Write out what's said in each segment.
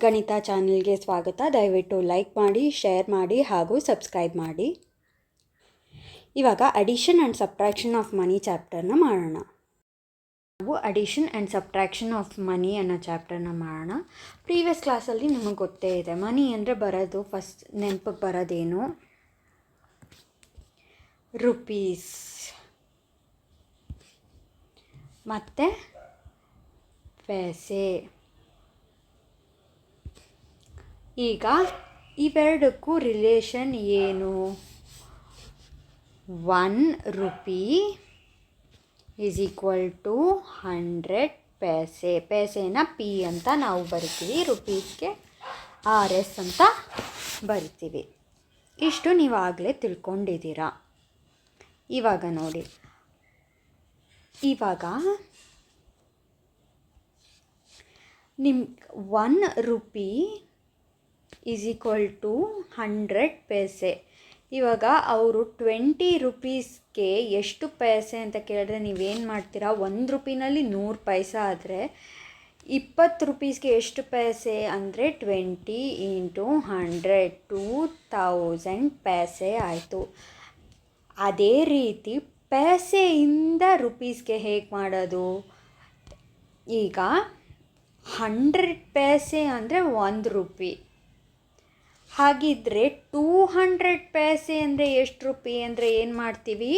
ಗಣಿತ ಚಾನೆಲ್ಗೆ ಸ್ವಾಗತ. ದಯವಿಟ್ಟು ಲೈಕ್ ಮಾಡಿ, ಶೇರ್ ಮಾಡಿ ಹಾಗೂ ಸಬ್ಸ್ಕ್ರೈಬ್ ಮಾಡಿ. ಇವಾಗ addition and subtraction of money ಚಾಪ್ಟರ್ನ ಮಾಡೋಣ. ನಾವು addition and subtraction of money ಅನ್ನೋ ಚಾಪ್ಟರ್ನ ಮಾಡೋಣ. ಪ್ರೀವಿಯಸ್ ಕ್ಲಾಸಲ್ಲಿ ನಿಮಗೆ ಗೊತ್ತೇ ಇದೆ, ಮನಿ ಅಂದರೆ ಬರೋದು ಫಸ್ಟ್ ನೆನಪಿಗೆ ಬರೋದೇನು, ರುಪೀಸ್ ಮತ್ತು ಪೈಸೆ. ಈಗ ಇವೆರಡಕ್ಕೂ ರಿಲೇಷನ್ ಏನು? 1 rupee is equal to 100 paise. ಪೈಸೆನ ಪಿ ಅಂತ ನಾವು ಬರಿತೀವಿ, ರುಪೀಸ್ಗೆ RS ಅಂತ ಬರಿತೀವಿ. ಇಷ್ಟು ನೀವು ಆಗಲೇ ತಿಳ್ಕೊಂಡಿದ್ದೀರಾ. ಇವಾಗ ನೋಡಿ, ಇವಾಗ ನಿಮ್ಮ 1 ರೂಪಿ ಈಸ್ ಈಕ್ವಲ್ ಟು 100 ಪೈಸೆ. ಇವಾಗ ಅವರು 20 ರುಪೀಸ್ಗೆ ಎಷ್ಟು ಪೈಸೆ ಅಂತ ಕೇಳಿದ್ರೆ ನೀವೇನು ಮಾಡ್ತೀರಾ? 1 ರೂಪಿನಲ್ಲಿ 100 ಪೈಸೆ ಆದರೆ 20 ರುಪೀಸ್ಗೆ ಎಷ್ಟು ಪೈಸೆ ಅಂದರೆ 20 × 100 2000 ಪೈಸೆ ಆಯಿತು. ಅದೇ ರೀತಿ ಪೈಸೆಯಿಂದ ರುಪೀಸ್ಗೆ ಹೇಗೆ ಮಾಡೋದು? ಈಗ 100 ಪೈಸೆ ಅಂದರೆ 1 ರೂಪಿ. ಹಾಗಿದ್ದರೆ 200 ಪೈಸೆ ಅಂದರೆ ಎಷ್ಟು ರೂಪಿ ಅಂದರೆ ಏನು ಮಾಡ್ತೀವಿ?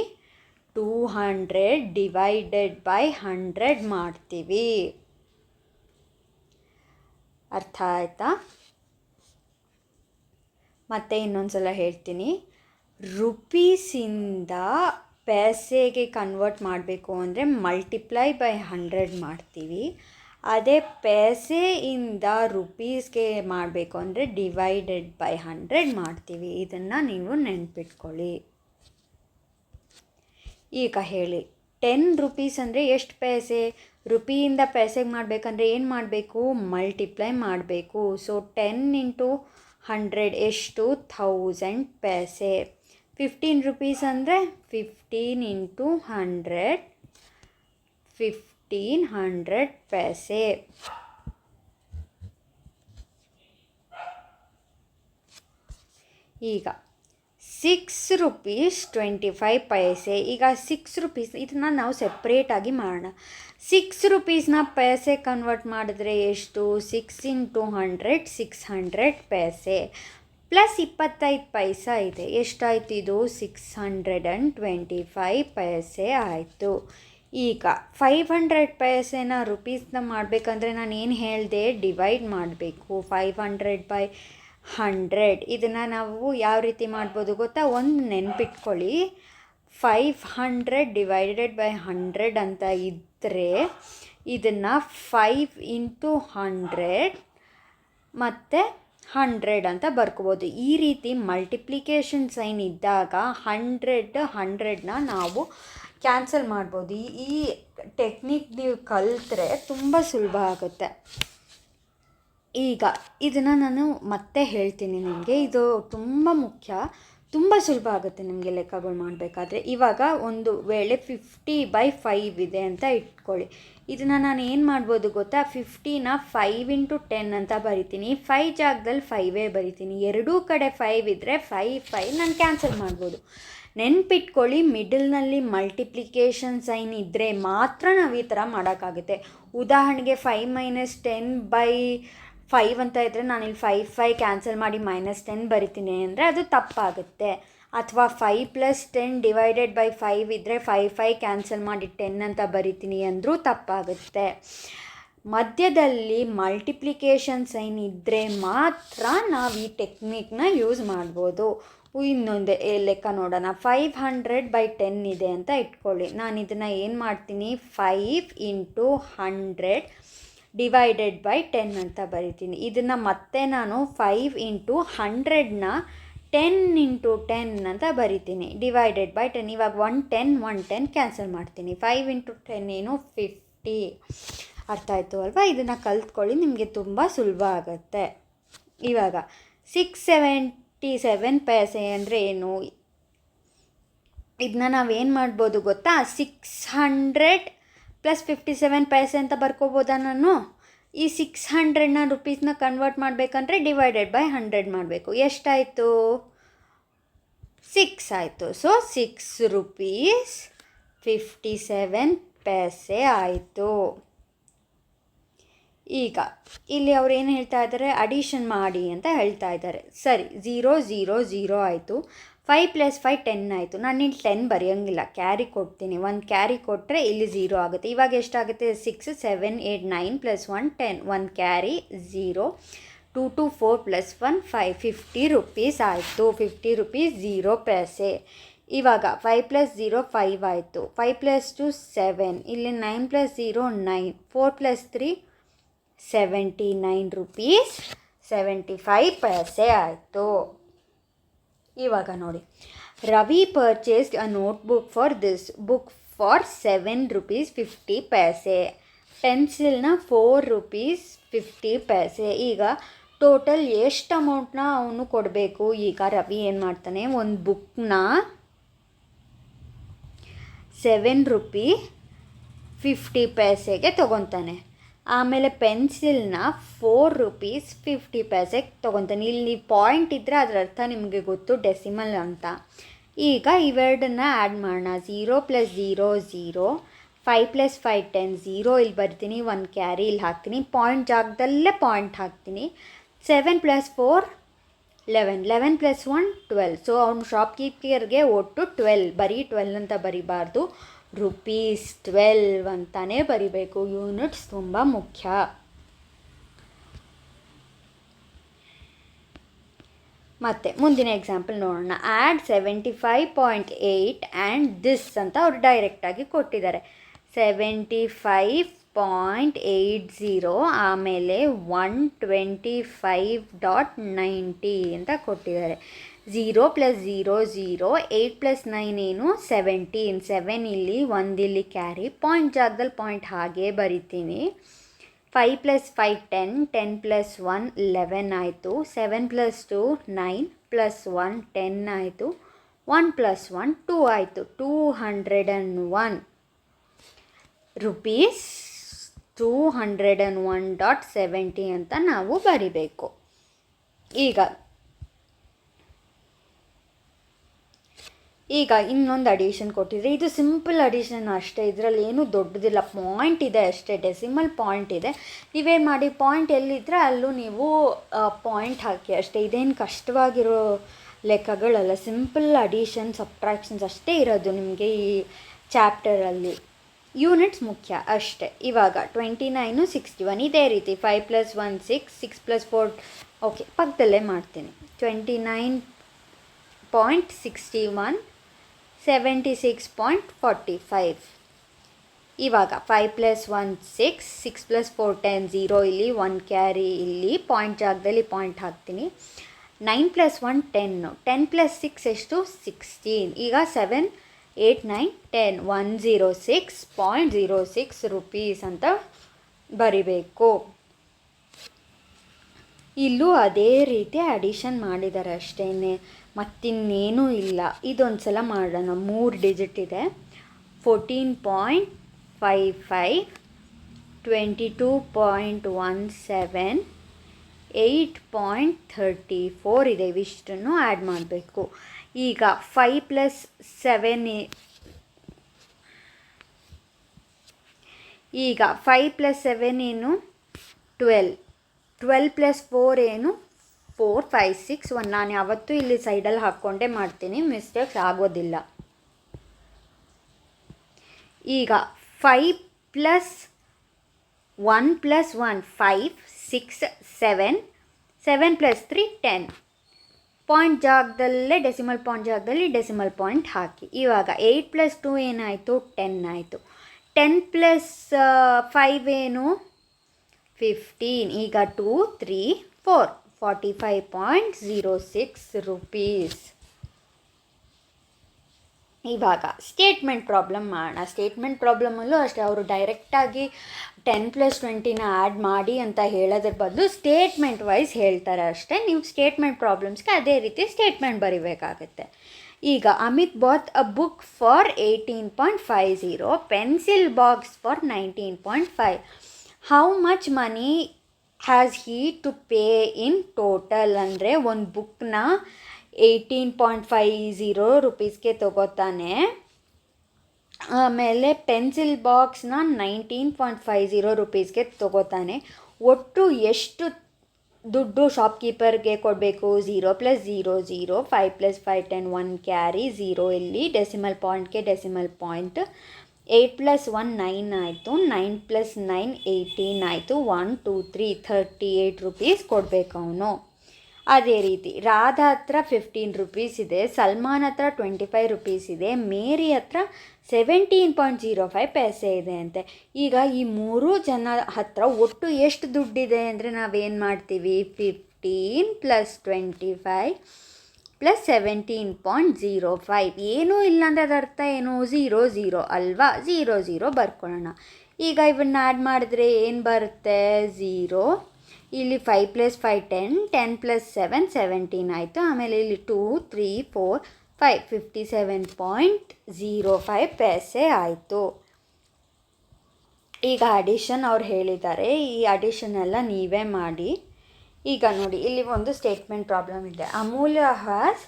200 ಡಿವೈಡೆಡ್ ಬೈ 100 ಮಾಡ್ತೀವಿ. ಅರ್ಥ ಆಯ್ತಾ? ಮತ್ತೆ ಇನ್ನೊಂದು ಸಲ ಹೇಳ್ತೀನಿ. ರುಪೀಸಿಂದ ಪೈಸೆಗೆ ಕನ್ವರ್ಟ್ ಮಾಡಬೇಕು ಅಂದರೆ ಮಲ್ಟಿಪ್ಲೈ ಬೈ 100 ಮಾಡ್ತೀವಿ. ಅದೇ ಪೈಸೆಯಿಂದ ರುಪೀಸ್ಗೆ ಮಾಡಬೇಕು ಅಂದರೆ ಡಿವೈಡೆಡ್ ಬೈ 100 ಮಾಡ್ತೀವಿ. ಇದನ್ನು ನೀವು ನೆನ್ಪಿಟ್ಕೊಳ್ಳಿ. ಈಗ ಹೇಳಿ, 10 ರುಪೀಸ್ ಅಂದರೆ ಎಷ್ಟು ಪೈಸೆ? ರುಪಿಯಿಂದ ಪೈಸೆಗೆ ಮಾಡಬೇಕಂದ್ರೆ ಏನು ಮಾಡಬೇಕು? ಮಲ್ಟಿಪ್ಲೈ ಮಾಡಬೇಕು. ಸೊ 10 × 100 ಎಷ್ಟು? 1000 ಪೈಸೆ. 15 ರುಪೀಸ್ ಅಂದರೆ 15 × 100 1500 ಪೈಸೆ. ಈಗ 6 ರೂಪೀಸ್ 25 ಪೈಸೆ. ಈಗ 6 ರುಪೀಸ್ ಇದನ್ನು ನಾವು ಸೆಪ್ರೇಟಾಗಿ ಮಾಡೋಣ. 6 ರುಪೀಸ್ನ ಪೈಸೆ ಕನ್ವರ್ಟ್ ಮಾಡಿದ್ರೆ ಎಷ್ಟು? 6 × 100 600 ಪೈಸೆ ಪ್ಲಸ್ 25 ಪೈಸೆ ಇದೆ. ಎಷ್ಟಾಯಿತು ಇದು? 625 ಪೈಸೆ ಆಯಿತು. ಈಗ 500 ಪೈಸೆನ ರುಪೀಸ್ನ ಮಾಡಬೇಕಂದ್ರೆ ನಾನು ಏನು ಹೇಳಿದೆ? ಡಿವೈಡ್ ಮಾಡಬೇಕು. 500 ಬೈ 100. ಇದನ್ನು ನಾವು ಯಾವ ರೀತಿ ಮಾಡ್ಬೋದು ಗೊತ್ತಾ? ಒಂದು ನೆನ್ಪಿಟ್ಕೊಳ್ಳಿ, 500 ಡಿವೈಡೆಡ್ ಬೈ 100 ಅಂತ ಇದ್ದರೆ ಇದನ್ನು 5 × 100 ಮತ್ತು 100 ಅಂತ ಬರ್ಕೋಬೋದು. ಈ ರೀತಿ ಮಲ್ಟಿಪ್ಲಿಕೇಶನ್ ಸೈನ್ ಇದ್ದಾಗ 100ನ ನಾವು ಕ್ಯಾನ್ಸಲ್ ಮಾಡ್ಬೋದು. ಈ ಟೆಕ್ನಿಕ್ ನೀವು ಕಲಿತ್ರೆ ತುಂಬ ಸುಲಭ ಆಗುತ್ತೆ. ಈಗ ಇದನ್ನು ನಾನು ಮತ್ತೆ ಹೇಳ್ತೀನಿ ನಿಮಗೆ, ಇದು ತುಂಬ ಮುಖ್ಯ, ತುಂಬ ಸುಲಭ ಆಗುತ್ತೆ ನಿಮಗೆ ಲೆಕ್ಕಗಳು ಮಾಡಬೇಕಾದ್ರೆ. ಇವಾಗ ಒಂದು ವೇಳೆ 50/5 ಇದೆ ಅಂತ ಇಟ್ಕೊಳ್ಳಿ. ಇದನ್ನು ನಾನು ಏನು ಮಾಡ್ಬೋದು ಗೊತ್ತಾ? 50ನ 5 × 10 ಅಂತ ಬರಿತೀನಿ. 5 ಜಾಗದಲ್ಲಿ 5 ಬರಿತೀನಿ. ಎರಡೂ ಕಡೆ 5 ಇದ್ದರೆ 5 ನಾನು ಕ್ಯಾನ್ಸಲ್ ಮಾಡ್ಬೋದು. ನೆನ್ಪಿಟ್ಕೊಳ್ಳಿ, ಮಿಡಲ್ನಲ್ಲಿ ಮಲ್ಟಿಪ್ಲಿಕೇಶನ್ ಸೈನ್ ಇದ್ದರೆ ಮಾತ್ರ ನಾವು ಈ ಥರ ಮಾಡೋಕ್ಕಾಗುತ್ತೆ. ಉದಾಹರಣೆಗೆ 5 - 10/5 ಅಂತ ಇದ್ದರೆ ನಾನಿಲ್ಲಿ 5 ಕ್ಯಾನ್ಸಲ್ ಮಾಡಿ -10 ಬರಿತೀನಿ ಅಂದರೆ ಅದು ತಪ್ಪಾಗುತ್ತೆ. ಅಥವಾ 5 + 10 ಡಿವೈಡೆಡ್ ಬೈ 5 ಇದ್ದರೆ 5 ಕ್ಯಾನ್ಸಲ್ ಮಾಡಿ 10 ಅಂತ ಬರಿತೀನಿ ಅಂದರೂ ತಪ್ಪಾಗುತ್ತೆ. ಮಧ್ಯದಲ್ಲಿ ಮಲ್ಟಿಪ್ಲಿಕೇಶನ್ ಸೈನ್ ಇದ್ದರೆ ಮಾತ್ರ ನಾವು ಈ ಟೆಕ್ನಿಕ್ನ ಯೂಸ್ ಮಾಡ್ಬೋದು. ಇನ್ನೊಂದು ಲೆಕ್ಕ ನೋಡೋಣ. 500/10 ಇದೆ ಅಂತ ಇಟ್ಕೊಳ್ಳಿ. ನಾನು ಇದನ್ನು ಏನು ಮಾಡ್ತೀನಿ? 5 × 100 ಡಿವೈಡೆಡ್ ಬೈ 10 ಅಂತ ಬರಿತೀನಿ. ಇದನ್ನು ಮತ್ತೆ ನಾನು 5 × 100ನ 10 × 10 ಅಂತ ಬರಿತೀನಿ. Divided by 10. ಇವಾಗ 110 ಕ್ಯಾನ್ಸಲ್ ಮಾಡ್ತೀನಿ. 5 × 10 ಏನು? 50. ಅರ್ಥ ಆಯಿತು ಅಲ್ವಾ? ಇದನ್ನು ಕಲ್ತ್ಕೊಳ್ಳಿ, ನಿಮಗೆ ತುಂಬ ಸುಲಭ ಆಗುತ್ತೆ. ಇವಾಗ 677 ಪೈಸೆ ಅಂದರೆ ಏನು? ಇದನ್ನ ನಾವೇನು ಮಾಡ್ಬೋದು ಗೊತ್ತಾ? 600 + 57 ಪೈಸೆ ಅಂತ ಬರ್ಕೋಬೋದಾ ನಾನು? ಈ 600ನ ರುಪೀಸ್ನ ಕನ್ವರ್ಟ್ ಮಾಡಬೇಕಂದ್ರೆ ಡಿವೈಡೆಡ್ ಬೈ 100 ಮಾಡಬೇಕು. ಎಷ್ಟಾಯಿತು? 6 ಆಯಿತು. ಸೊ 6 ರೂಪೀಸ್ 57 ಪೈಸೆ ಆಯಿತು. ಈಗ ಇಲ್ಲಿ ಅವ್ರು ಏನು ಹೇಳ್ತಾ ಇದ್ದಾರೆ? ಅಡಿಷನ್ ಮಾಡಿ ಅಂತ ಹೇಳ್ತಾ ಇದ್ದಾರೆ. ಸರಿ, 0 0 0 ಆಯಿತು. 5 + 5 10 ಆಯಿತು. ನಾನು ಇಲ್ಲಿ 10 ಬರೆಯೋಂಗಿಲ್ಲ, ಕ್ಯಾರಿ ಕೊಡ್ತೀನಿ. 1 ಕ್ಯಾರಿ ಕೊಟ್ಟರೆ ಇಲ್ಲಿ 0 ಆಗುತ್ತೆ. ಇವಾಗ ಎಷ್ಟಾಗುತ್ತೆ? 6 7 8 9 + 1 10. 1 ಕ್ಯಾರಿ 0. 2 2 4 + 1 5. 50 ರೂಪೀಸ್ ಆಯಿತು. 50 ರೂಪೀಸ್ 0 ಪೈಸೆ. ಇವಾಗ 5 + 0 5 ಆಯಿತು. 5 + 2 7. ಇಲ್ಲಿ 9 + 0 9. 4 + 3 79 ರೂಪೀಸ್ 75 ಪೈಸೆ ಆಯಿತು. ಇವಾಗ ನೋಡಿ, Ravi purchased a notebook for this book for 7 rupees 50 paise. ಪೆನ್ಸಿಲ್ನ 4 ರೂಪೀಸ್ 50 ಪೈಸೆ. ಈಗ ಟೋಟಲ್ ಎಷ್ಟು ಅಮೌಂಟ್ನ ಅವನು ಕೊಡಬೇಕು? ಈಗ ರವಿ ಏನು ಮಾಡ್ತಾನೆ, ಒಂದು ಬುಕ್ನ 7 ರೂಪೀ 50 ಪೈಸೆಗೆ ತೊಗೊತಾನೆ. ಆಮೇಲೆ ಪೆನ್ಸಿಲ್ನ 4 ರೂಪೀಸ್ 50 ಪೈಸೆಗೆ ತೊಗೊತಾನೆ. ಇಲ್ಲಿ ಪಾಯಿಂಟ್ ಇದ್ದರೆ ಅದರ ಅರ್ಥ ನಿಮಗೆ ಗೊತ್ತು, ಡೆಸಿಮಲ್ ಅಂತ. ಈಗ ಇವೆರಡನ್ನ ಆ್ಯಡ್ ಮಾಡೋಣ. 0 + 0 0. 5 + 5 10. 0 ಇಲ್ಲಿ ಬರ್ತೀನಿ, 1 ಕ್ಯಾರಿ ಇಲ್ಲಿ ಹಾಕ್ತೀನಿ, ಪಾಯಿಂಟ್ ಜಾಗದಲ್ಲೇ ಪಾಯಿಂಟ್ ಹಾಕ್ತೀನಿ. 7 + 4 11. 11 + 1 12. ಸೊ ಅವ್ನು ಶಾಪ್ಕೀಪರ್ಗೆ ಒಟ್ಟು 12, ಬರೀ 12 ಅಂತ ಬರಿಬಾರ್ದು, ರೂಪೀಸ್ 12 ಅಂತಾನೆ ಬರಿಬೇಕು. ಯೂನಿಟ್ಸ್ ತುಂಬ ಮುಖ್ಯ. ಮತ್ತು ಮುಂದಿನ ಎಕ್ಸಾಂಪಲ್ ನೋಡೋಣ. ಆ್ಯಡ್ 75.8 ಆ್ಯಂಡ್ ದಿಸ್ ಅಂತ ಅವ್ರು ಡೈರೆಕ್ಟಾಗಿ ಕೊಟ್ಟಿದ್ದಾರೆ. 75.80 ಆಮೇಲೆ 125.90 ಅಂತ ಕೊಟ್ಟಿದ್ದಾರೆ. 0 + 0 0. 8 + 9 ಏನು? 17. 7 ಇಲ್ಲಿ, 1 ಇಲ್ಲಿ ಕ್ಯಾರಿ, ಪಾಯಿಂಟ್ ಜಾಗದಲ್ಲಿ ಪಾಯಿಂಟ್ ಹಾಗೇ ಬರಿತೀನಿ. 5 + 5 10. 10 + 1 11 ಆಯಿತು. 7 + 2 9 + 1 10 ಆಯಿತು. 1 + 1 2 ಆಯಿತು. 201 ರೂಪೀಸ್ 201.70 ಅಂತ ನಾವು ಬರಿಬೇಕು. ಈಗ ಇನ್ನೊಂದು ಅಡಿಷನ್ ಕೊಟ್ಟಿದ್ರೆ, ಇದು ಸಿಂಪಲ್ ಅಡಿಷನ್ ಅಷ್ಟೇ, ಇದರಲ್ಲಿ ಏನೂ ದೊಡ್ಡದಿಲ್ಲ, ಪಾಯಿಂಟ್ ಇದೆ ಅಷ್ಟೇ, ಡೆಸಿಮಲ್ ಪಾಯಿಂಟ್ ಇದೆ. ನೀವೇನು ಮಾಡಿ, ಪಾಯಿಂಟ್ ಎಲ್ಲಿದ್ದರೆ ಅಲ್ಲೂ ನೀವು ಪಾಯಿಂಟ್ ಹಾಕಿ ಅಷ್ಟೇ. ಇದೇನು ಕಷ್ಟವಾಗಿರೋ ಲೆಕ್ಕಗಳಲ್ಲ, ಸಿಂಪಲ್ ಅಡಿಷನ್ ಸಬ್ಟ್ರಾಕ್ಷನ್ಸ್ ಅಷ್ಟೇ ಇರೋದು ನಿಮಗೆ ಈ ಚಾಪ್ಟರಲ್ಲಿ. ಯೂನಿಟ್ಸ್ ಮುಖ್ಯ ಅಷ್ಟೇ. ಇವಾಗ 29 61 ಇದೇ ರೀತಿ 5 + 1 6. 6 + 4 ಓಕೆ, ಪಕ್ಕದಲ್ಲೇ ಮಾಡ್ತೀನಿ. 29.61 76.45. ಇವಾಗ 5 + 1 6. 6 + 4 10. 0 ಇಲ್ಲಿ, 1 ಕ್ಯಾರಿ ಇಲ್ಲಿ, ಪಾಯಿಂಟ್ ಜಾಗದಲ್ಲಿ ಪಾಯಿಂಟ್ ಹಾಕ್ತೀನಿ. 9 + 1 10. 10 + 6 ಎಷ್ಟು? 16. ಈಗ 7 8 9 10. 106.06 ರೂಪೀಸ್ ಅಂತ ಬರಿಬೇಕು. ಇಲ್ಲೂ ಅದೇ ರೀತಿ ಅಡಿಷನ್ ಮಾಡಿದ್ದಾರೆ ಅಷ್ಟೇ, ಮತ್ತಿನ್ನೇನೂ ಇಲ್ಲ. ಇದೊಂದು ಸಲ ಮಾಡೋಣ. 3 ಡಿಜಿಟ್ ಇದೆ. 14.55 22.17 8.34 ಇದೆ. ಇವಿಷ್ಟನ್ನು ಆ್ಯಡ್ ಮಾಡಬೇಕು. ಈಗ 5 + 7 ಈಗ 5 + 7 ಏನು? 12. 12 + 4 ಏನು? 4 5 6 1. ನಾನು ಯಾವತ್ತೂ ಇಲ್ಲಿ ಸೈಡಲ್ಲಿ ಹಾಕ್ಕೊಂಡೇ ಮಾಡ್ತೀನಿ, ಮಿಸ್ಟೇಕ್ಸ್ ಆಗೋದಿಲ್ಲ. ಈಗ 5 + 1 + 1 5 6 7. 7 + 3 10. ಪಾಯಿಂಟ್ ಜಾಗದಲ್ಲೇ ಡೆಸಿಮಲ್ ಪಾಯಿಂಟ್ ಜಾಗದಲ್ಲಿ ಡೆಸಿಮಲ್ ಪಾಯಿಂಟ್ ಹಾಕಿ. ಇವಾಗ 8 + 2 ಏನಾಯಿತು? 10 ಆಯಿತು. 10 + 5 ಏನು? 15. ಈಗ 2 3 4 45.06 ರೂಪೀಸ್. ಇವಾಗ ಸ್ಟೇಟ್ಮೆಂಟ್ ಪ್ರಾಬ್ಲಮ್ ಮಾಡೋಣ. ಸ್ಟೇಟ್ಮೆಂಟ್ ಪ್ರಾಬ್ಲಮಲ್ಲೂ ಅಷ್ಟೇ, ಅವರು ಡೈರೆಕ್ಟಾಗಿ 10 + 20ನ ಆ್ಯಡ್ ಮಾಡಿ ಅಂತ ಹೇಳೋದ್ರ ಬದಲು ಸ್ಟೇಟ್ಮೆಂಟ್ ವೈಸ್ ಹೇಳ್ತಾರೆ ಅಷ್ಟೇ. ನೀವು ಸ್ಟೇಟ್ಮೆಂಟ್ ಪ್ರಾಬ್ಲಮ್ಸ್ಗೆ ಅದೇ ರೀತಿ ಸ್ಟೇಟ್ಮೆಂಟ್ ಬರಿಬೇಕಾಗತ್ತೆ. ಈಗ Amit bought a book for 18.50. Pencil box for 19.5. How much money has he to pay in total ಅಂದರೆ ಒಂದು ಬುಕ್ನ 18.50 ರುಪೀಸ್ಗೆ ತೊಗೋತಾನೆ. ಆಮೇಲೆ ಪೆನ್ಸಿಲ್ ಬಾಕ್ಸ್ನ 19.50 ರುಪೀಸ್ಗೆ ತೊಗೋತಾನೆ. ಒಟ್ಟು ಎಷ್ಟು ದುಡ್ಡು ಶಾಪ್ಕೀಪರ್ಗೆ ಕೊಡಬೇಕು? 0 + 0 0, 5 + 5 10, 1 ಕ್ಯಾರಿ, 0 ಇಲ್ಲಿ ಡೆಸಿಮಲ್ ಪಾಯಿಂಟ್ಗೆ ಡೆಸಿಮಲ್ ಪಾಯಿಂಟ್, 8 + 1 9 ಆಯಿತು, 9 + 9 18 ಆಯಿತು, 1 2 3 38 ರುಪೀಸ್ ಕೊಡಬೇಕು ಅವನು. ಅದೇ ರೀತಿ ರಾಧಾ ಹತ್ರ 15 ರುಪೀಸ್ ಇದೆ, ಸಲ್ಮಾನ್ ಹತ್ರ 25 ರುಪೀಸ್ ಇದೆ, ಮೇರಿ ಹತ್ರ 17.05 ಪೈಸೆ ಇದೆ ಅಂತೆ. ಈಗ ಈ 3 ಜನ ಹತ್ರ ಒಟ್ಟು ಎಷ್ಟು ದುಡ್ಡಿದೆ ಅಂದರೆ ನಾವೇನು ಮಾಡ್ತೀವಿ? 15 + 25 + 17.05. ಏನೂ ಇಲ್ಲ ಅಂದರೆ ಅದರ ಅರ್ಥ ಏನು? 0 0 ಅಲ್ವಾ? 0 0 ಬರ್ಕೊಳ್ಳೋಣ. ಈಗ ಇವನ್ನ ಆ್ಯಡ್ ಮಾಡಿದ್ರೆ ಏನು ಬರುತ್ತೆ? 0, ಇಲ್ಲಿ 5 + 5 10, 10 + 7 17 ಆಯಿತು. ಆಮೇಲೆ ಇಲ್ಲಿ 2 3 4 5 57.05 ಪೈಸೆ ಆಯಿತು. ಈಗ ಅಡಿಷನ್ ಅವ್ರು ಹೇಳಿದ್ದಾರೆ, ಈ ಅಡಿಷನ್ ಎಲ್ಲ ನೀವೇ ಮಾಡಿ. ಈಗ ನೋಡಿ, ಇಲ್ಲಿ ಒಂದು ಸ್ಟೇಟ್ಮೆಂಟ್ ಪ್ರಾಬ್ಲಮ್ ಇದೆ. Amulya has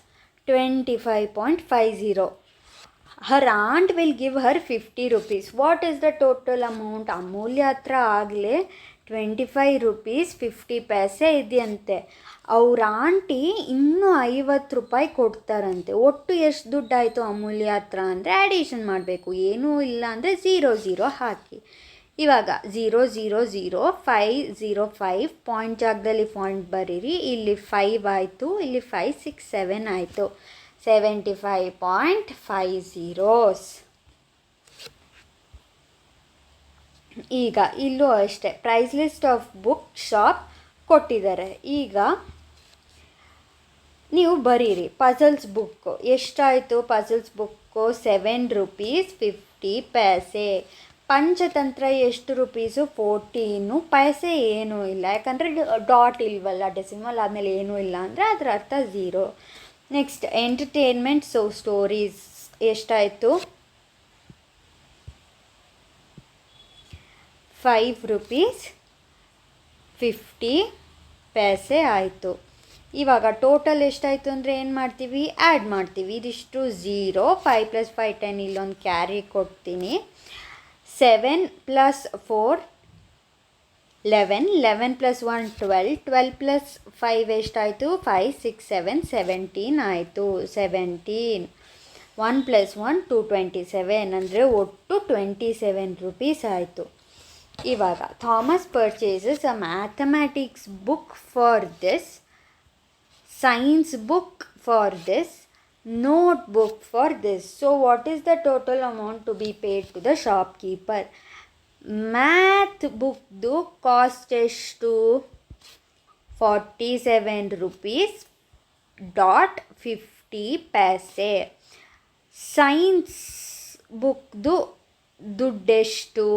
25.50. Her aunt will give her 50 rupees. What is the total amount? Amulya ಹತ್ರ ಆಗಲೇ 25 ರುಪೀಸ್ 50 ಪೈಸೆ ಇದೆಯಂತೆ. ಅವ್ರ ಆಂಟಿ ಇನ್ನೂ 50 ರೂಪಾಯಿ ಕೊಡ್ತಾರಂತೆ. ಒಟ್ಟು ಎಷ್ಟು ದುಡ್ಡಾಯಿತು ಅಮೂಲ್ಯ ಹತ್ರ ಅಂದರೆ ಆ್ಯಡಿಷನ್ ಮಾಡಬೇಕು. ಏನೂ ಇಲ್ಲ ಅಂದರೆ 0 0 ಹಾಕಿ. ಇವಾಗ 0 0 0 5 0 5 ಪಾಯಿಂಟ್ ಜಾಗದಲ್ಲಿ ಪಾಯಿಂಟ್ ಬರೀರಿ. ಇಲ್ಲಿ 5 ಆಯಿತು, ಇಲ್ಲಿ 5 6 7 ಆಯಿತು, 75.50. ಈಗ ಇಲ್ಲೂ ಅಷ್ಟೇ price list of book shop ಕೊಟ್ಟಿದ್ದಾರೆ. ಈಗ ನೀವು ಬರೀರಿ ಪಜಲ್ಸ್ ಬುಕ್ಕು ಎಷ್ಟಾಯಿತು? Puzzles book 7 rupees 50 paise. Panchatantra ಎಷ್ಟು ರುಪೀಸು? 14 ಪೈಸೆ. ಏನೂ ಇಲ್ಲ, ಯಾಕಂದರೆ ಡಾಟ್ ಇಲ್ವಲ್ಲ, ಡೆಸಿಮಲ್ ಆದಮೇಲೆ ಏನೂ ಇಲ್ಲ ಅಂದರೆ ಅದರ ಅರ್ಥ 0. ನೆಕ್ಸ್ಟ್ ಎಂಟರ್ಟೈನ್ಮೆಂಟ್ ಸ್ಟೋರೀಸ್ ಎಷ್ಟಾಯಿತು? 5 ರುಪೀಸ್ 50 ಪೈಸೆ ಆಯಿತು. ಇವಾಗ ಟೋಟಲ್ ಎಷ್ಟಾಯಿತು ಅಂದರೆ ಏನು ಮಾಡ್ತೀವಿ? ಆ್ಯಡ್ ಮಾಡ್ತೀವಿ. ಇದಿಷ್ಟು 0, 5 + 5 10, ಇಲ್ಲೊಂದು ಕ್ಯಾರಿ ಕೊಡ್ತೀನಿ. 7 + 4 11, 11 + 1 12, 12 + 5 ಎಷ್ಟಾಯಿತು? 5 6 7 17 ಆಯಿತು. 17, 1 + 1 2 27 ಅಂದರೆ ಒಟ್ಟು 27 ರುಪೀಸ್ ಆಯಿತು. ಇವಾಗ Thomas purchases a mathematics book for this, science book for this, notebook for this. So what is the total amount to be paid to the shopkeeper? Math book du cost ಎಷ್ಟು? 47 rupees dot 50 ಪೈಸೆ. Science ಬುಕ್ದು ದುಡ್ಡೆಷ್ಟು?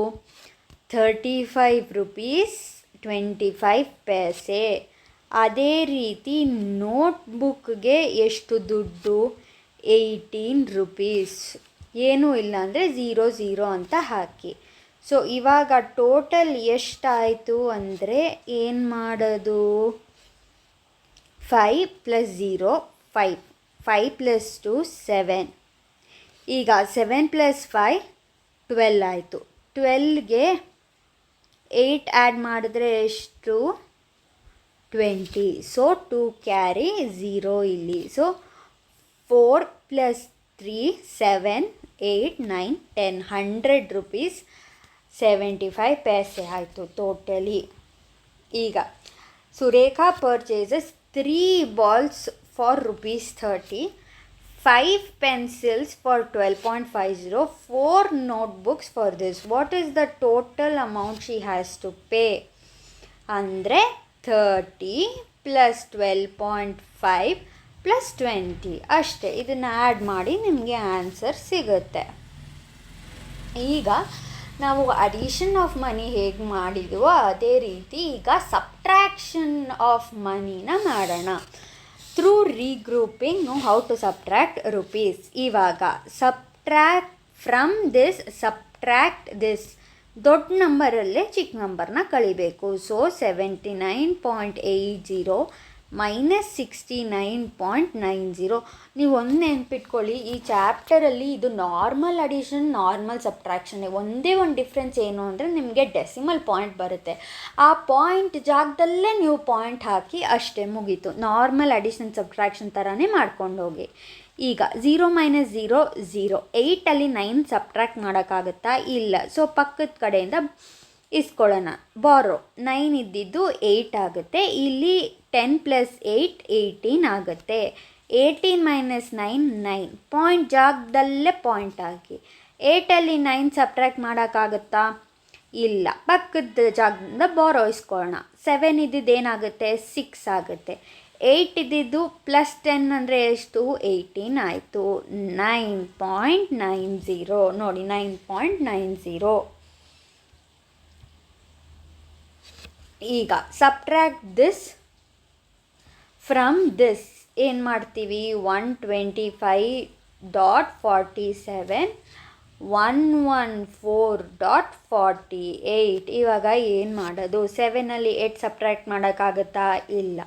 35 rupees 25 ಪೈಸೆ. ಅದೇ ರೀತಿ ನೋಟ್ಬುಕ್ಗೆ ಎಷ್ಟು ದುಡ್ಡು? 18 rupees. ಏನೂ ಇಲ್ಲ ಅಂದರೆ 0 0 ಅಂತ ಹಾಕಿ. So ಇವಾಗ ಟೋಟಲ್ ಎಷ್ಟಾಯಿತು ಅಂದರೆ ಏನು ಮಾಡೋದು? 5 + 0 5, 5 + 2 7. ಈಗ 7 + 5 12 ಆಯಿತು. 12ಗೆ 8 ಆ್ಯಡ್ ಮಾಡಿದ್ರೆ ಎಷ್ಟು? 20. ಸೊ 2 ಕ್ಯಾರಿ 0 ಇಲ್ಲಿ. ಸೊ 4 + 3 7 8 9 10 100 rupees 75 ಪೈಸೆ ಆಯಿತು ಟೋಟಲಿ. ಈಗ Surekha purchases 3 balls for ₹30, 5 pencils for 12.50, 4 notebooks for this. What is the total amount she has to pay? ಅಂದರೆ 30 + 12.5 + 20 ಅಷ್ಟೇ. ಇದನ್ನು ಆ್ಯಡ್ ಮಾಡಿ ನಿಮಗೆ ಆನ್ಸರ್ ಸಿಗುತ್ತೆ. ಈಗ ನಾವು ಅಡಿಷನ್ ಆಫ್ ಮನಿ ಹೇಗೆ ಮಾಡಿದ್ವೋ ಅದೇ ರೀತಿ ಈಗ ಸಬ್ಟ್ರಾಕ್ಷನ್ ಆಫ್ ಮನಿನ ಮಾಡೋಣ. Through regrouping know how to subtract rupees. ಇವಾಗ subtract from this, subtract this ದೊಡ್ಡ ನಂಬರಲ್ಲೇ ಚಿಕ್ಕ ನಂಬರ್ನ ಕಳಿಬೇಕು. So 79.80 minus 69.90. ನೀವು ಒಂದು ನೆನ್ಪಿಟ್ಕೊಳ್ಳಿ, ಈ ಚಾಪ್ಟರಲ್ಲಿ ಇದು ನಾರ್ಮಲ್ ಅಡಿಷನ್, ನಾರ್ಮಲ್ ಸಬ್ಟ್ರಾಕ್ಷನ್. ಒಂದೇ ಒಂದು ಡಿಫ್ರೆನ್ಸ್ ಏನು ಅಂದರೆ ನಿಮಗೆ ಡೆಸಿಮಲ್ ಪಾಯಿಂಟ್ ಬರುತ್ತೆ. ಆ ಪಾಯಿಂಟ್ ಜಾಗದಲ್ಲೇ ನೀವು ಪಾಯಿಂಟ್ ಹಾಕಿ ಅಷ್ಟೇ, ಮುಗೀತು. ನಾರ್ಮಲ್ ಅಡಿಷನ್ ಸಬ್ಟ್ರಾಕ್ಷನ್ ಥರನೇ ಮಾಡ್ಕೊಂಡು ಹೋಗಿ. ಈಗ 0 ಮೈನಸ್ 0 0. 8ಅಲ್ಲಿ 9 ಸಬ್ಟ್ರಾಕ್ಟ್ ಮಾಡೋಕ್ಕಾಗುತ್ತಾ? ಇಲ್ಲ. ಸೊ ಪಕ್ಕದ ಕಡೆಯಿಂದ ಇಸ್ಕೊಳ್ಳೋಣ. ಬಾರೋ 9 ಇದ್ದಿದ್ದು 8 ಆಗುತ್ತೆ. ಇಲ್ಲಿ 10 + 8 18 ಆಗುತ್ತೆ. 18 ಮೈನಸ್ 9 9. ಪಾಯಿಂಟ್ ಜಾಗದಲ್ಲೇ ಪಾಯಿಂಟ್ ಹಾಕಿ. 8ಅಲ್ಲಿ 9 ಸಬ್ಟ್ರಾಕ್ಟ್ ಮಾಡೋಕ್ಕಾಗುತ್ತಾ? ಇಲ್ಲ. ಪಕ್ಕದ ಜಾಗದಿಂದ ಬಾರೋ ಇಸ್ಕೊಳ್ಳೋಣ. 7 ಇದ್ದಿದ್ದು ಏನಾಗುತ್ತೆ? 6 ಆಗುತ್ತೆ. 8 ಇದ್ದಿದ್ದು +10 ಅಂದರೆ ಎಷ್ಟು? 18 ಆಯಿತು. 9.90 ನೋಡಿ, 9.90. ಈಗ ಸಬ್ಟ್ರ್ಯಾಕ್ಟ್ ದಿಸ್ ಫ್ರಮ್ ದಿಸ್. ಏನು ಮಾಡ್ತೀವಿ? 125.47 114.48. ಇವಾಗ ಏನು ಮಾಡೋದು? 7ಅಲ್ಲಿ 8 ಸಬ್ಟ್ರ್ಯಾಕ್ಟ್ ಮಾಡೋಕ್ಕಾಗುತ್ತಾ? ಇಲ್ಲ.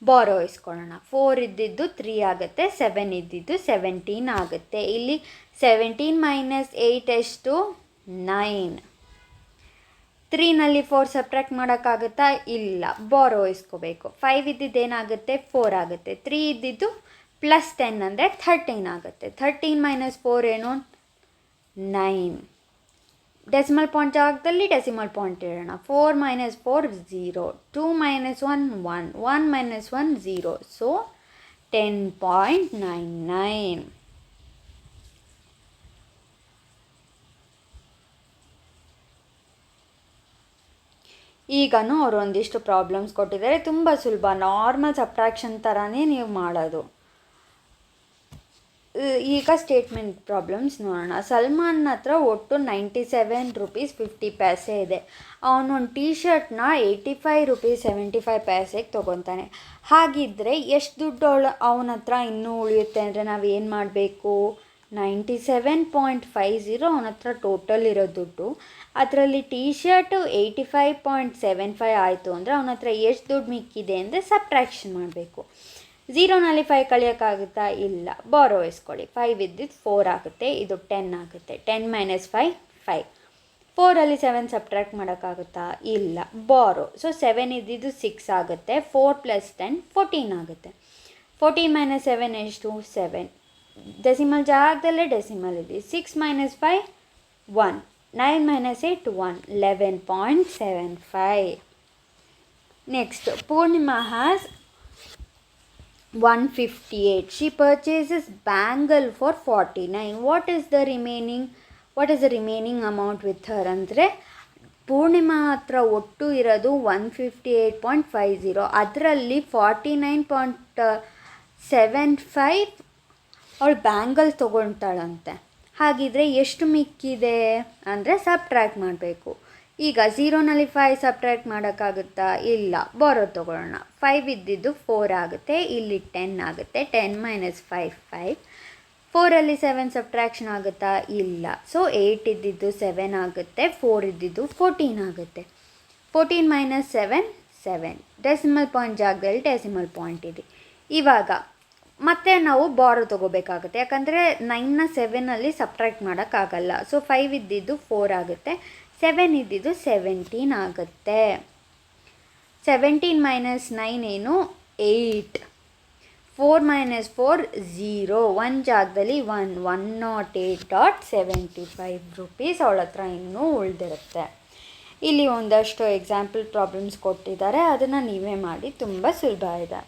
ಬಾರೋ ಇಸ್ಕೊಳ್ಳೋಣ. 4 ಇದ್ದಿದ್ದು 3 ಆಗುತ್ತೆ. 7 ಇದ್ದಿದ್ದು 17 ಆಗುತ್ತೆ. ಇಲ್ಲಿ 17 ಮೈನಸ್ 8 ಎಷ್ಟು? 9. 3ನಲ್ಲಿ 4 ಸಬ್ಟ್ರಾಕ್ಟ್ ಮಾಡೋಕ್ಕಾಗುತ್ತಾ? ಇಲ್ಲ. ಬಾರೋ ಇಸ್ಕೋಬೇಕು. 5 ಇದ್ದಿದ್ದು ಏನಾಗುತ್ತೆ? 4 ಆಗುತ್ತೆ. 3 ಇದ್ದಿದ್ದು +10 ಅಂದರೆ 13 ಆಗುತ್ತೆ. 13 ಮೈನಸ್ 4 ಏನು? 9. ಡೆಸಿಮಲ್ ಪಾಯಿಂಟ್ ಜಾಗದಲ್ಲಿ ಡೆಸಿಮಲ್ ಪಾಯಿಂಟ್ ಇಡೋಣ. 4 ಮೈನಸ್ 4 0. 2 ಮೈನಸ್ 1 1. 1 ಮೈನಸ್ 1 0. ಸೊ 10.99. ಈಗನೂ ಅವರು ಒಂದಿಷ್ಟು ಪ್ರಾಬ್ಲಮ್ಸ್ ಕೊಟ್ಟಿದ್ದಾರೆ. ತುಂಬ ಸುಲಭ, ನಾರ್ಮಲ್ ಸಬ್ಟ್ರಾಕ್ಷನ್ ಥರನೇ ನೀವು ಮಾಡೋದು. ಈಗ ಸ್ಟೇಟ್ಮೆಂಟ್ ಪ್ರಾಬ್ಲಮ್ಸ್ ನೋಡೋಣ. ಸಲ್ಮಾನ್ ಹತ್ರ ಒಟ್ಟು 97 ರೂಪೀಸ್ 50 ಪೈಸೆ ಇದೆ. ಅವನೊಂದು ಟೀ ಶರ್ಟ್ನ 85 ರೂಪೀಸ್ 75 ಪೈಸೆಗೆ ತೊಗೊತಾನೆ. ಹಾಗಿದ್ದರೆ ಎಷ್ಟು ದುಡ್ಡು ಅವನ ಹತ್ರ ಇನ್ನೂ ಉಳಿಯುತ್ತೆ ಅಂದರೆ ನಾವು ಏನು ಮಾಡಬೇಕು? 97.50 ಅವನ ಹತ್ರ ಟೋಟಲ್ ಇರೋ ದುಡ್ಡು. ಅದರಲ್ಲಿ ಟೀ ಶರ್ಟು 85.75 ಆಯಿತು ಅಂದರೆ ಅವನ ಹತ್ರ ಎಷ್ಟು ದುಡ್ಡು ಮಿಕ್ಕಿದೆ ಅಂದರೆ ಸಬ್ಟ್ರಾಕ್ಷನ್ ಮಾಡಬೇಕು. 0ನಲ್ಲಿ 5 ಕಳಿಯೋಕ್ಕಾಗುತ್ತಾ? ಇಲ್ಲ. ಬಾರೋ ಇಸ್ಕೊಳ್ಳಿ. 5 ಇದ್ದಿದ್ದು 4 ಆಗುತ್ತೆ. ಇದು 10 ಆಗುತ್ತೆ. 10 ಮೈನಸ್ 5 5. 4ಅಲ್ಲಿ 7 ಸಬ್ಟ್ರಾಕ್ಟ್ ಮಾಡೋಕ್ಕಾಗುತ್ತಾ? ಇಲ್ಲ. ಬಾರೋ. ಸೊ 7 ಇದ್ದಿದ್ದು 6 ಆಗುತ್ತೆ. 4 + 10 14 ಆಗುತ್ತೆ. 14 ಮೈನಸ್ 7 ಎಷ್ಟು? 7. ಡೆಸಿಮಲ್ ಜಾಗದಲ್ಲೇ ಡೆಸಿಮಲ್ ಇದೆ. 6 minus 5 1. 9 minus 8 1. 11.75. Next, Purnima has 158. She purchases bangle for 49. What is the remaining amount with her? ಅಂದರೆ ಪೂರ್ಣಿಮಾ ಹತ್ರ ಒಟ್ಟು ಇರೋದು 158.50. ಅದರಲ್ಲಿ 49.75 ಅವಳು ಬ್ಯಾಂಗಲ್ ತೊಗೊಳ್ತಾಳಂತೆ. ಹಾಗಿದ್ರೆ ಎಷ್ಟು ಮಿಕ್ಕಿದೆ ಅಂದರೆ ಸಬ್ಟ್ರ್ಯಾಕ್ಟ್ ಮಾಡಬೇಕು. ಈಗ 0ನಲ್ಲಿ 5 ಸಬ್ಟ್ರ್ಯಾಕ್ಟ್ ಮಾಡೋಕ್ಕಾಗುತ್ತಾ? ಇಲ್ಲ. ಬಾರೋ ತೊಗೊಳ್ಳೋಣ. 5 ಇದ್ದಿದ್ದು 4 ಆಗುತ್ತೆ. ಇಲ್ಲಿ 10 ಆಗುತ್ತೆ. 10 ಮೈನಸ್ 5 5. 4ಅಲ್ಲಿ 7 ಸಬ್ಟ್ರ್ಯಾಕ್ಷನ್ ಆಗುತ್ತಾ? ಇಲ್ಲ. ಸೊ 8 ಇದ್ದಿದ್ದು 7 ಆಗುತ್ತೆ. 4 ಇದ್ದಿದ್ದು 14 ಆಗುತ್ತೆ. 14 ಮೈನಸ್ 7 7. ಡೆಸಿಮಲ್ ಪಾಯಿಂಟ್ ಜಾಗದಲ್ಲಿ ಡೆಸಿಮಲ್ ಪಾಯಿಂಟ್ ಇದೆ. ಇವಾಗ ಮತ್ತೆ ನಾವು ಬಾರೋ ತೊಗೋಬೇಕಾಗುತ್ತೆ. ಯಾಕಂದರೆ 9ನ 7ನಲ್ಲಿ ಸಬ್ಟ್ರ್ಯಾಕ್ಟ್ ಮಾಡೋಕ್ಕಾಗಲ್ಲ. ಸೊ 5 ಇದ್ದಿದ್ದು 4 ಆಗುತ್ತೆ. 7 ಇದ್ದಿದ್ದು 17 ಆಗುತ್ತೆ. 17 ಮೈನಸ್ 9 ಏನು? 8. 4 ಮೈನಸ್ 4 0. 1 ಜಾಗದಲ್ಲಿ 1. 108.75 ರೂಪೀಸ್ ಅವಳ ಹತ್ರ ಇನ್ನೂ ಉಳಿದಿರುತ್ತೆ. ಇಲ್ಲಿ ಒಂದಷ್ಟು ಎಕ್ಸಾಂಪಲ್ ಪ್ರಾಬ್ಲಮ್ಸ್ ಕೊಟ್ಟಿದ್ದಾರೆ, ಅದನ್ನು ನೀವೇ ಮಾಡಿ. ತುಂಬ ಸುಲಭ ಇದೆ.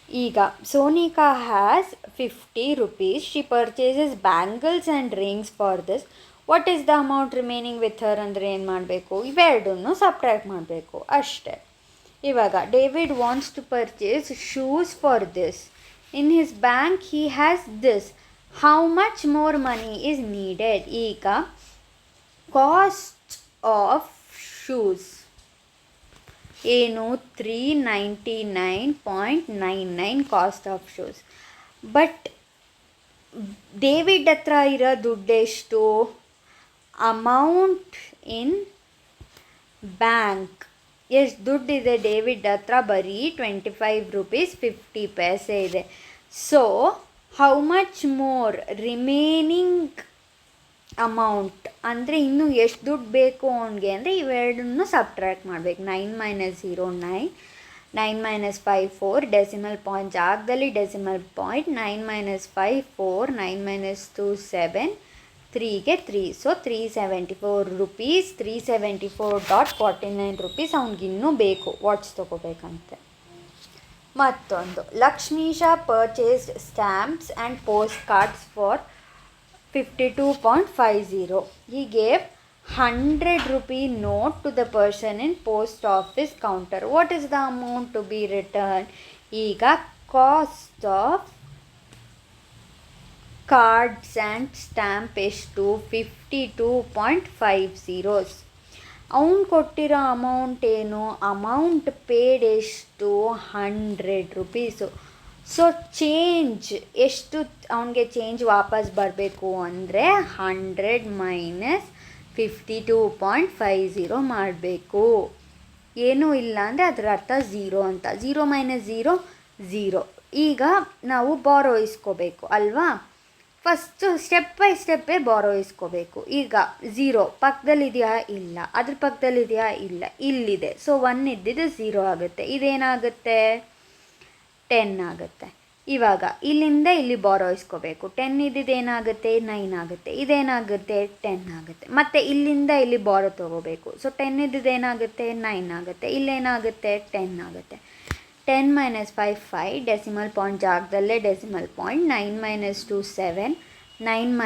ಈಗ Sonika has 50 rupees. She purchases bangles and rings for this. What is the amount remaining with her ಅಂದರೆ ಏನು ಮಾಡಬೇಕು? ಇವೆರಡನ್ನು ಸಬ್ಟ್ರ್ಯಾಕ್ಟ್ ಮಾಡಬೇಕು ಅಷ್ಟೇ. ಇವಾಗ David wants to purchase shoes for this. In his bank he has this. How much more money is needed? ಈಗ cost of shoes ಏನು? 399.99 cost of shoes. But David ಹತ್ರ ಇರೋ ದುಡ್ಡೆಷ್ಟು? ಅಮೌಂಟ್ ಇನ್ ಬ್ಯಾಂಕ್. ಎಷ್ಟು ದುಡ್ಡಿದೆ ಡೇವಿಡ್ ಹತ್ರ? ಬರೀ 25 ರೂಪೀಸ್ 50 ಪೈಸೆ ಇದೆ. So how much more remaining amount ಅಂದರೆ ಇನ್ನೂ ಎಷ್ಟು ದುಡ್ಡು ಬೇಕು ಅವನಿಗೆ ಅಂದರೆ ಇವೆರಡನ್ನು ಸಬ್ಟ್ರ್ಯಾಕ್ಟ್ ಮಾಡಬೇಕು. 9 - 0 9, 9 - 5 4, ಡೆಸಿಮಲ್ ಪಾಯಿಂಟ್ ಜಾಗದಲ್ಲಿ ಡೆಸಿಮಲ್ ಪಾಯಿಂಟ್, 9 - 5 4, 9 - 2 7, 3ಗೆ 3. ಸೊ 374 ರೂಪೀಸ್, 374.49 ರೂಪೀಸ್ ಅವ್ನಿಗಿನ್ನೂ ಬೇಕು ವಾಚ್ ತೊಗೋಬೇಕಂತೆ. ಮತ್ತೊಂದು, Lakshmisha purchased stamps and postcards for 52.50. He gave 100 rupee note to the person in post office counter. What is the amount to be returned? ಈಗ cost of cards and stamp ಎಷ್ಟು? 52.50. ಅವನು ಕೊಟ್ಟಿರೋ amount ಏನು? Amount paid ಎಷ್ಟು? 100 rupees. So change ಎಷ್ಟು ಅವನಿಗೆ change ವಾಪಸ್ ಬರಬೇಕು ಅಂದರೆ 100 ಮೈನಸ್ 52.50 ಮಾಡಬೇಕು. ಏನೂ ಇಲ್ಲ ಅಂದರೆ ಅದರ ಅರ್ಥ 0 ಅಂತ. 0 - 0 0. ಈಗ ನಾವು ಬಾರೋ ಇಸ್ಕೋಬೇಕು ಅಲ್ವಾ? ಫಸ್ಟು ಸ್ಟೆಪ್ ಬೈ ಸ್ಟೆಪ್ಪೇ ಬಾರೋ ಇಸ್ಕೋಬೇಕು. ಈಗ 0 ಪಕ್ಕದಲ್ಲಿದೆಯಾ? ಇಲ್ಲ. ಅದ್ರ ಪಕ್ಕದಲ್ಲಿದೆಯಾ? ಇಲ್ಲ. ಇಲ್ಲಿದೆ. ಸೊ 1 ಇದ್ದಿದ್ದು 0 ಆಗುತ್ತೆ. ಇದೇನಾಗುತ್ತೆ? 10 ಆಗುತ್ತೆ. ಇವಾಗ ಇಲ್ಲಿಂದ ಇಲ್ಲಿ ಬಾರೋ ಇಸ್ಕೋಬೇಕು. 10 ಇದ್ದಿದ್ದು ಏನಾಗುತ್ತೆ? 9 ಆಗುತ್ತೆ. ಇದೇನಾಗುತ್ತೆ? 10 ಆಗುತ್ತೆ. ಮತ್ತು ಇಲ್ಲಿಂದ ಇಲ್ಲಿ ಬಾರೋ ತೊಗೋಬೇಕು. ಸೊ 10 ಇದ್ದಿದ್ದು ಏನಾಗುತ್ತೆ? 9 ಆಗುತ್ತೆ. ಇಲ್ಲೇನಾಗುತ್ತೆ? 10 ಆಗುತ್ತೆ. 10 - 5 5, ಡೆಸಿಮಲ್ ಪಾಯಿಂಟ್ ಜಾಗದಲ್ಲೇ ಡೆಸಿಮಲ್ ಪಾಯಿಂಟ್, 9 - 2 7, 9 -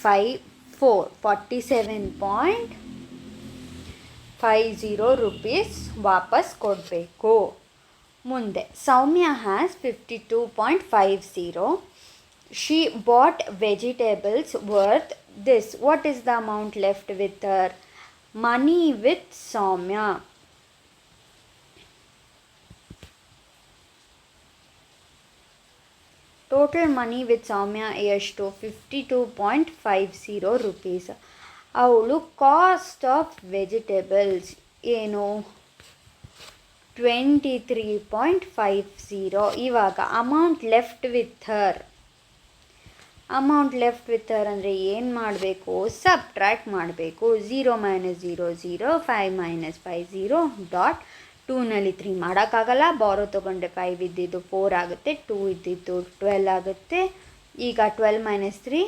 5 4, 47.50 ರೂಪೀಸ್ ವಾಪಸ್ ಕೊಡಬೇಕು. ಮುಂದೆ Soumya has 52.50. She bought vegetables worth this. What is the amount left with her? Money with Soumya. Total money with Soumya ಎಷ್ಟು? 52.50 ರೂಪೀಸ್. ಅವಳು ಕಾಸ್ಟ್ ಆಫ್ ವೆಜಿಟೇಬಲ್ಸ್ ಏನು? 23.50. ಇವಾಗ amount left with Har. Amount left with her ಅಂದರೆ ಏನು ಮಾಡಬೇಕು? ಸಬ್ಟ್ರ್ಯಾಕ್ಟ್ ಮಾಡಬೇಕು. 0 - 0 0, 5 - 5 0, dot 2ನಲ್ಲಿ 3 ಮಾಡೋಕ್ಕಾಗಲ್ಲ. ಬಾರೋ ತೊಗೊಂಡೆ 5 ಇದ್ದಿದ್ದು 4 ಆಗುತ್ತೆ, 2 ಇದ್ದಿದ್ದು 12 ಆಗುತ್ತೆ. ಈಗ 12 - 3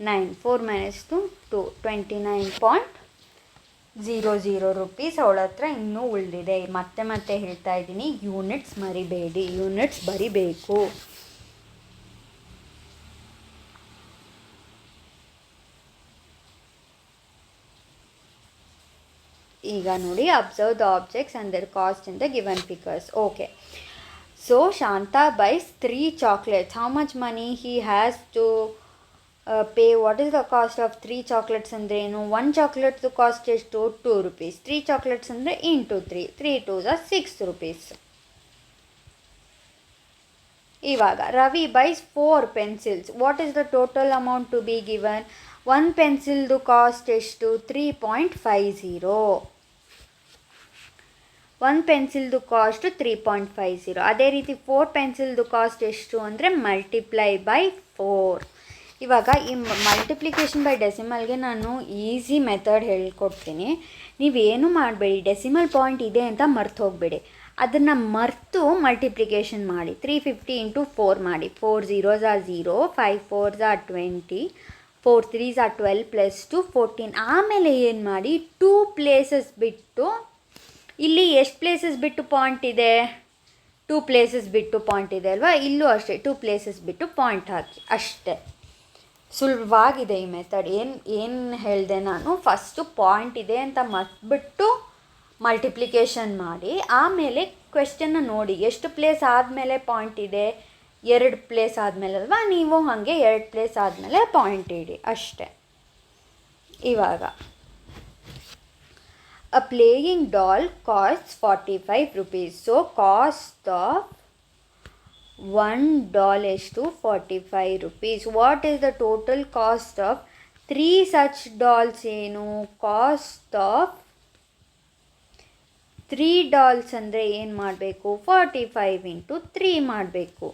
9, 4 - 2 2, 29.00 ರೂಪೀಸ್ ಅವಳ ಹತ್ರ ಇನ್ನೂ ಉಳಿದಿದೆ. ಮತ್ತೆ ಹೇಳ್ತಾ ಇದ್ದೀನಿ, ಯೂನಿಟ್ಸ್ ಮರಿಬೇಡಿ, ಯೂನಿಟ್ಸ್ ಬರಿಬೇಕು. ಈಗ ನೋಡಿ, observe the objects and their cost in the given figures. Okay, so Shanta buys 3 chocolates. How much money he has to pay? What is the cost of 3 chocolates ಅಂದರೆ ಏನು? 1 ಚಾಕ್ಲೇಟ್ದು ಕಾಸ್ಟ್ ಎಷ್ಟು? 2 ರೂಪೀಸ್. 3 chocolates ಅಂದರೆ into 3, 3 2s are 6 rupees. ಇವಾಗ Ravi buys 4 pencils. What is the total amount to be given? 1 ಪೆನ್ಸಿಲ್ದು cost ಎಷ್ಟು? 3.50. 1 ಪೆನ್ಸಿಲ್ದು cost 3.50. ಅದೇ ರೀತಿ 4 ಪೆನ್ಸಿಲ್ದು ಕಾಸ್ಟ್ ಎಷ್ಟು ಅಂದರೆ ಮಲ್ಟಿಪ್ಲೈ ಬೈ 4. ಇವಾಗ ಈ ಮಲ್ಟಿಪ್ಲಿಕೇಶನ್ ಬೈ ಡೆಸಿಮಲ್ಗೆ ನಾನು ಈಸಿ ಮೆಥಡ್ ಹೇಳ್ಕೊಡ್ತೀನಿ. ನೀವೇನು ಮಾಡಬೇಡಿ, ಡೆಸಿಮಲ್ ಪಾಯಿಂಟ್ ಇದೆ ಅಂತ ಮರ್ತು ಹೋಗಬೇಡಿ. ಅದನ್ನು ಮರೆತು ಮಲ್ಟಿಪ್ಲಿಕೇಶನ್ ಮಾಡಿ. 350 × 4 ಮಾಡಿ. 4 0s are 0, 5 4s are 20, 4 3s are 12 + 2 14. ಆಮೇಲೆ ಏನು ಮಾಡಿ, 2 ಪ್ಲೇಸಸ್ ಬಿಟ್ಟು, ಇಲ್ಲಿ ಎಷ್ಟು ಪ್ಲೇಸಸ್ ಬಿಟ್ಟು ಪಾಯಿಂಟ್ ಇದೆ? 2 ಪ್ಲೇಸಸ್ ಬಿಟ್ಟು ಪಾಯಿಂಟ್ ಇದೆ ಅಲ್ವಾ? ಇಲ್ಲೂ ಅಷ್ಟೇ, 2 ಪ್ಲೇಸಸ್ ಬಿಟ್ಟು ಪಾಯಿಂಟ್ ಹಾಕಿ. ಅಷ್ಟೇ, ಸುಲಭವಾಗಿದೆ ಈ ಮೆಥಡ್. ಏನು ಹೇಳಿದೆ ನಾನು? ಫಸ್ಟು ಪಾಯಿಂಟ್ ಇದೆ ಅಂತ ಮರ್ತ್ಬಿಟ್ಟು ಮಲ್ಟಿಪ್ಲಿಕೇಶನ್ ಮಾಡಿ, ಆಮೇಲೆ ಕ್ವೆಶ್ಚನ್ನ ನೋಡಿ ಎಷ್ಟು ಪ್ಲೇಸ್ ಆದಮೇಲೆ ಪಾಯಿಂಟ್ ಇದೆ. 2 ಪ್ಲೇಸ್ ಆದಮೇಲೆ ಅಲ್ವಾ? ನೀವು ಹಾಗೆ 2 ಪ್ಲೇಸ್ ಆದಮೇಲೆ ಪಾಯಿಂಟ್ ಇಡಿ ಅಷ್ಟೆ. ಇವಾಗ a playing doll cost 45 rupees. So cost of 1 doll ಎಷ್ಟು? 45 rupees. What is the total cost of 3 such dolls ಏನು, ಕಾಸ್ಟ್ ಆಫ್ 3 ಡಾಲ್ಸ್ ಅಂದರೆ ಏನು ಮಾಡಬೇಕು, 45 ಇಂಟು 3 ಮಾಡಬೇಕು.